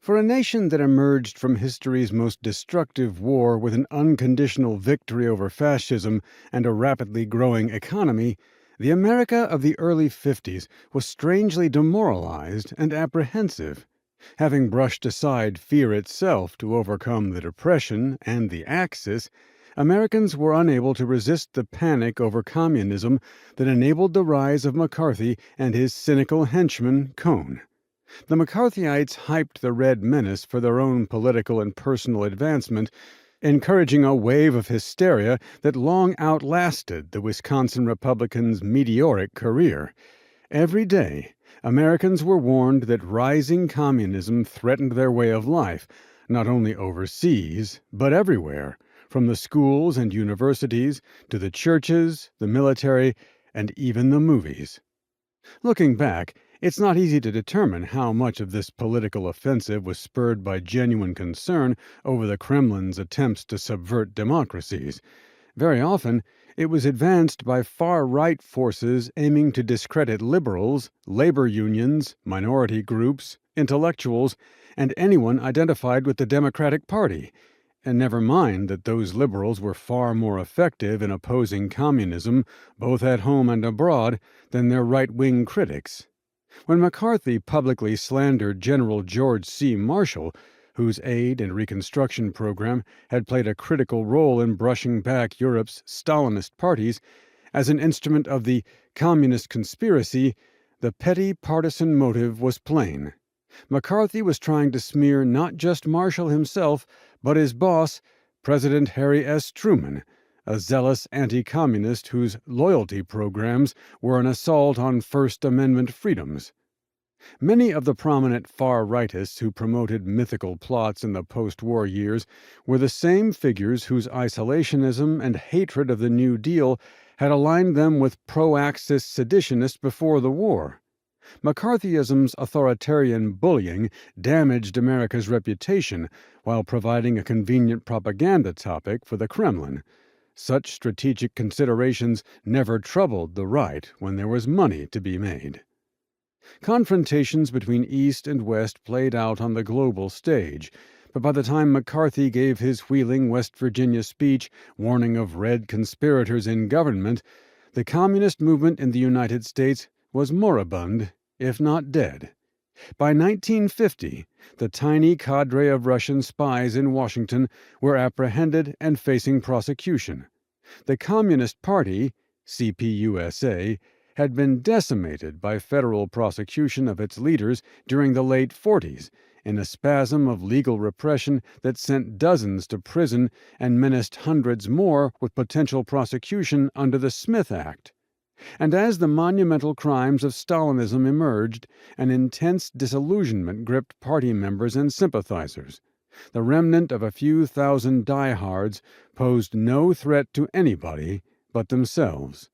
For a nation that emerged from history's most destructive war with an unconditional victory over fascism and a rapidly growing economy, the America of the early 50s was strangely demoralized and apprehensive. Having brushed aside fear itself to overcome the Depression and the Axis, Americans were unable to resist the panic over communism that enabled the rise of McCarthy and his cynical henchman, Cone. The McCarthyites hyped the Red Menace for their own political and personal advancement, encouraging a wave of hysteria that long outlasted the Wisconsin Republicans' meteoric career. Every day, Americans were warned that rising communism threatened their way of life, not only overseas, but everywhere, from the schools and universities to the churches, the military, and even the movies. Looking back, it's not easy to determine how much of this political offensive was spurred by genuine concern over the Kremlin's attempts to subvert democracies. Very often, it was advanced by far-right forces aiming to discredit liberals, labor unions, minority groups, intellectuals, and anyone identified with the Democratic Party. And never mind that those liberals were far more effective in opposing communism, both at home and abroad, than their right-wing critics. When McCarthy publicly slandered General George C. Marshall, whose aid and reconstruction program had played a critical role in brushing back Europe's Stalinist parties, as an instrument of the communist conspiracy, the petty partisan motive was plain. McCarthy was trying to smear not just Marshall himself, but his boss, President Harry S. Truman, a zealous anti-communist whose loyalty programs were an assault on First Amendment freedoms. Many of the prominent far-rightists who promoted mythical plots in the post-war years were the same figures whose isolationism and hatred of the New Deal had aligned them with pro-Axis seditionists before the war. McCarthyism's authoritarian bullying damaged America's reputation while providing a convenient propaganda topic for the Kremlin. Such strategic considerations never troubled the right when there was money to be made. Confrontations between East and West played out on the global stage, but by the time McCarthy gave his wheeling West Virginia speech warning of red conspirators in government, the communist movement in the United States was moribund, if not dead. By 1950, the tiny cadre of Russian spies in Washington were apprehended and facing prosecution. The Communist Party, CPUSA, had been decimated by federal prosecution of its leaders during the late 40s, in a spasm of legal repression that sent dozens to prison and menaced hundreds more with potential prosecution under the Smith Act. And as the monumental crimes of Stalinism emerged, an intense disillusionment gripped party members and sympathizers. The remnant of a few thousand diehards posed no threat to anybody but themselves.